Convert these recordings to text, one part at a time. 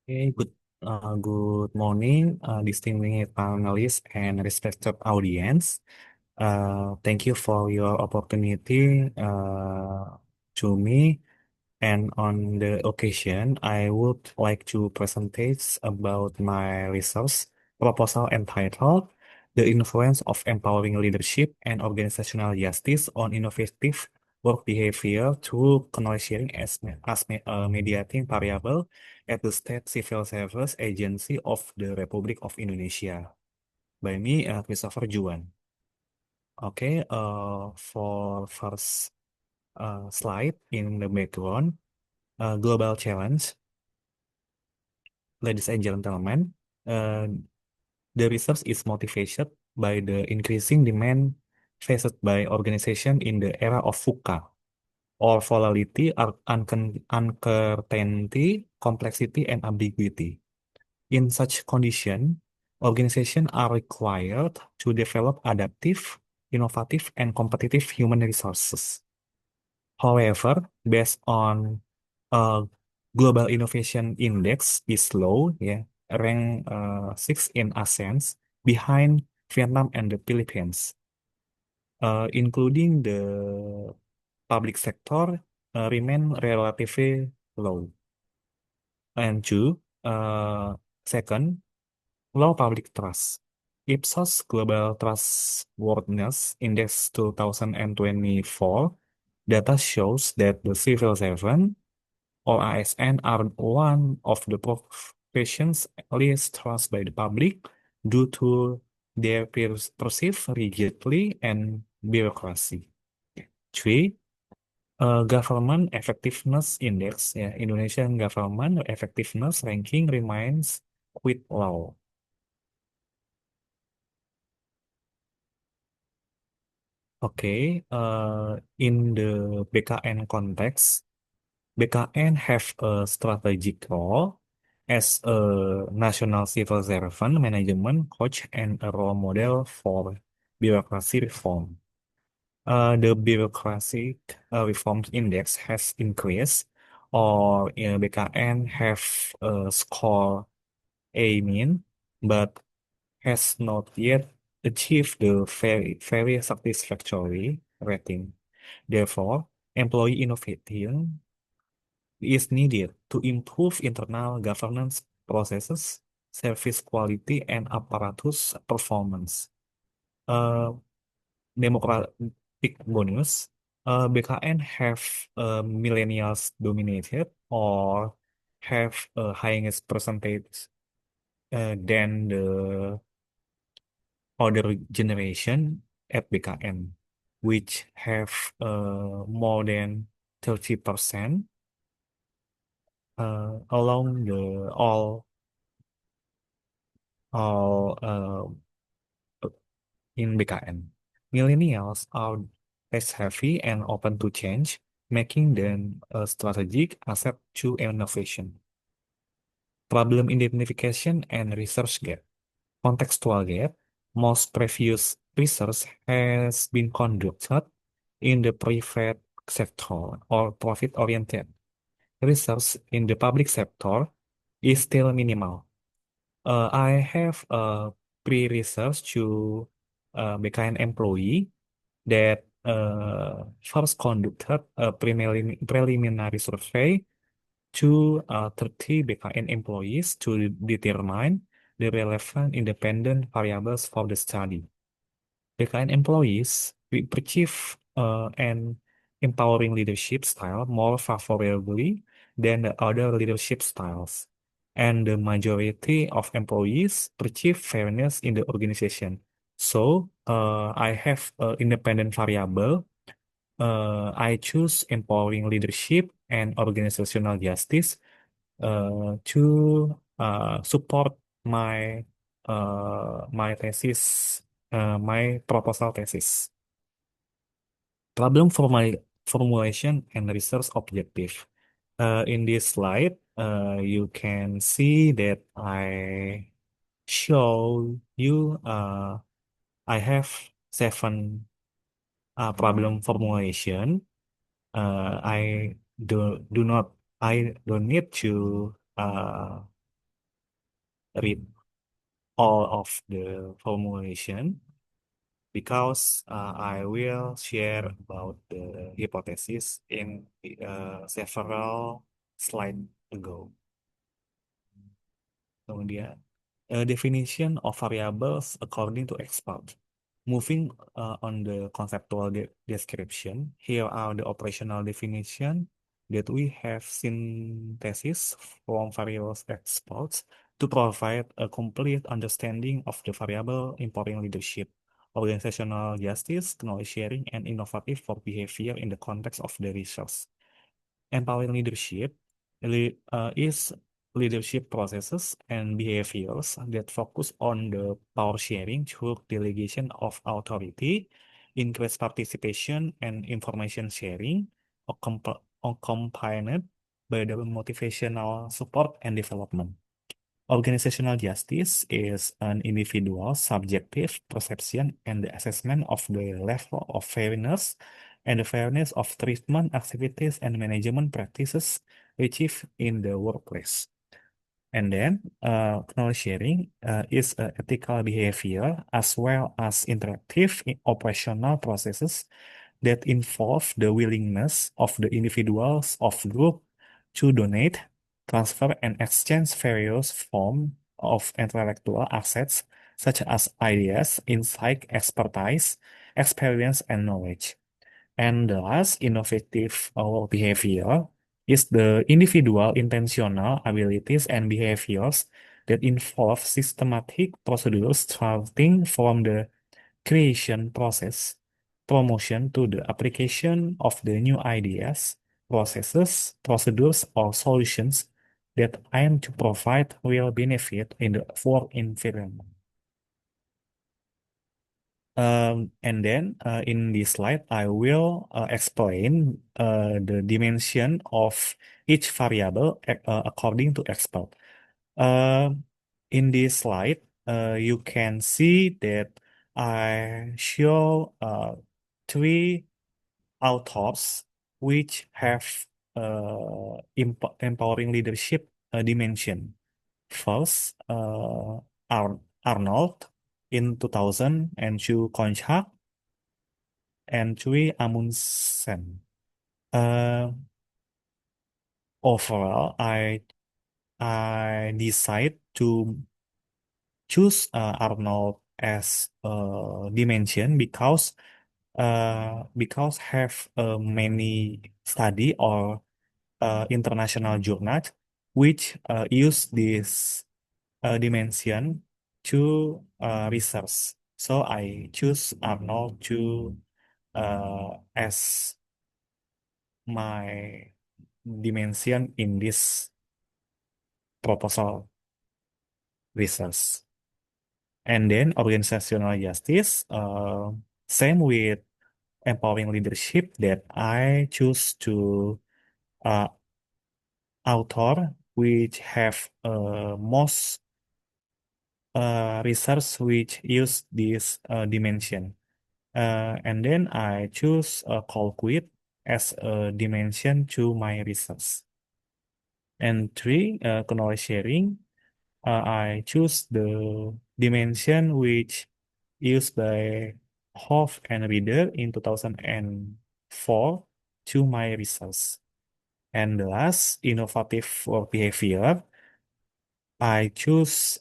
Okay, good morning, distinguished panelists and respected audience. Thank you for your opportunity to me. And on the occasion, I would like to present about my research proposal entitled The Influence of Empowering Leadership and Organizational Justice on Innovative Work Behavior through Knowledge Sharing as mediating variable at the State Civil Service Agency of the Republic of Indonesia. By me, Christopher Juan. Okay, for first slide in the background, global challenge. Ladies and gentlemen, uh, the research is motivated by the increasing demand faced by organizations in the era of VUCA, or volatility, uncertainty, complexity, and ambiguity. In such condition, organizations are required to develop adaptive, innovative, and competitive human resources. However, based on uh, Global Innovation Index is low, yeah, rank 6 in ASEAN, behind Vietnam and the Philippines, including the public sector, remain relatively low. And two, second, low public trust. Ipsos Global Trustworthiness Index 2024 data shows that the civil servant or ASN are one of the professions least trusted by the public due to their perceived rigidity and bureaucracy. Three, Government Effectiveness Index, ya, Indonesian Government Effectiveness Ranking remains quite low. Okay, in the BKN context, BKN have a strategic role as a national civil servant management coach and a role model for bureaucracy reform. The bureaucratic reforms index has increased, or BKN have score A min, but has not yet achieved the very satisfactory rating. Therefore, employee innovation is needed to improve internal governance processes, service quality, and apparatus performance. Uh, Democratic bonus, BKN have millennials dominated or have a highest percentage than the other generation at BKN, which have more than 30% along the all in BKN. Millennials are tech heavy and open to change, making them a strategic asset to innovation. Problem identification and research gap. Contextual gap. Most previous research has been conducted in the private sector or profit-oriented. Research in the public sector is still minimal. I have pre-research to become an employee that first conducted a preliminary survey to 30 BKN employees to determine the relevant independent variables for the study. BKN employees we perceive an empowering leadership style more favorably than the other leadership styles, and the majority of employees perceive fairness in the organization. So, I have an independent variable. I choose empowering leadership and organizational justice to support my thesis, my proposal thesis. Problem for my formulation and research objective. In this slide, you can see that I show you I have seven problem formulation. I do not I don't need to read all of the formulation because I will share about the hypothesis in several slides ago. Kemudian, a definition of variables according to expert. Moving on the conceptual description, here are the operational definition that we have synthesis from various experts to provide a complete understanding of the variable empowering leadership, organizational justice, knowledge sharing, and innovative for behavior in the context of the research. Empowering leadership is leadership processes and behaviors that focus on the power sharing through delegation of authority, increased participation, and information sharing, accompanied by the motivational support and development. Organizational justice is an individual subjective perception and the assessment of the level of fairness and the fairness of treatment, activities, and management practices achieved in the workplace. And then, knowledge sharing is ethical behavior as well as interactive operational processes that involve the willingness of the individuals of group to donate, transfer, and exchange various forms of intellectual assets such as ideas, insight, expertise, experience, and knowledge. And the last innovative behavior is the individual intentional abilities and behaviors that involve systematic procedures starting from the creation process, promotion to the application of the new ideas, processes, procedures, or solutions that aim to provide real benefit in the work environment. And then in this slide, I will explain the dimension of each variable according to expert. Uh, in this slide, you can see that I show three authors which have empowering leadership dimension. First, Arnold in 2000 and Chu Konchak and Chui Amundsen. Uh, Overall, I decide to choose Arnold as dimension because have many study or international journals which use this dimension to research. So I choose Arnold to as my dimension in this proposal research. And then organizational justice, same with empowering leadership that I choose to uh, author which have most research which use this dimension. And then I choose Colquitt as a dimension to my research. And three, knowledge sharing. I choose the dimension which used by Hoff and Reader in 2004 to my research. And the last, innovative for behavior, I choose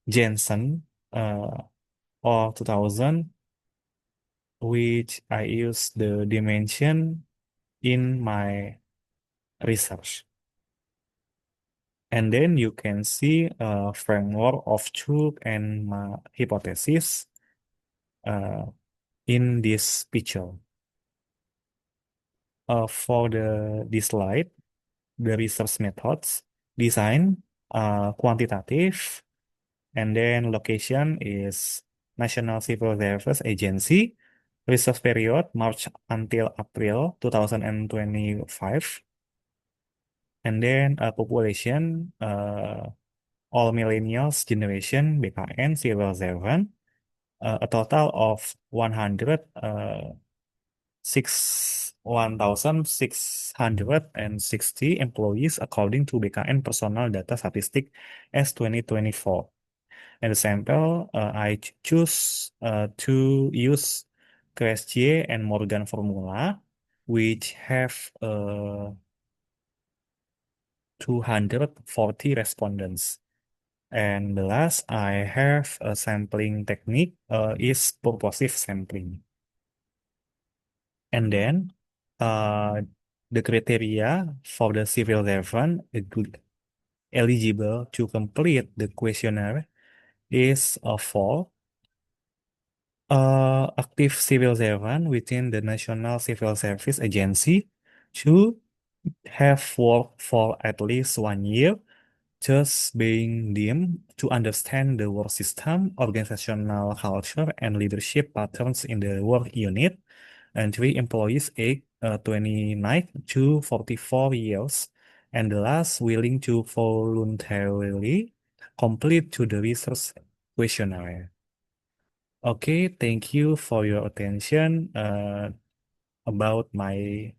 Jensen or 2000, which I use the dimension in my research. And then you can see a framework of truth and my hypothesis uh, in this picture. For this slide, the research methods, design, quantitative, and then location is National Civil Service Agency. Research period March until April 2025. And then population all millennials generation BKN Civil 7. A total of 100 1,660 employees according to BKN Personal Data Statistic as 2024. And the sample, I choose to use QSJ and Morgan formula, which have 240 respondents. And the last, I have a sampling technique is purposive sampling. And then uh, the criteria for the civil servant eligible to complete the questionnaire is four. Active civil servant within the National Civil Service Agency. Two, have worked for at least 1 year, just being deemed to understand the work system, organizational culture, and leadership patterns in the work unit. And three, employees aged 29 to 44 years. And the last, willing to voluntarily complete to the research questionnaire. Okay, thank you for your attention about my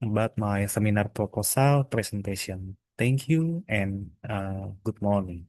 about my seminar proposal presentation. Thank you and good morning.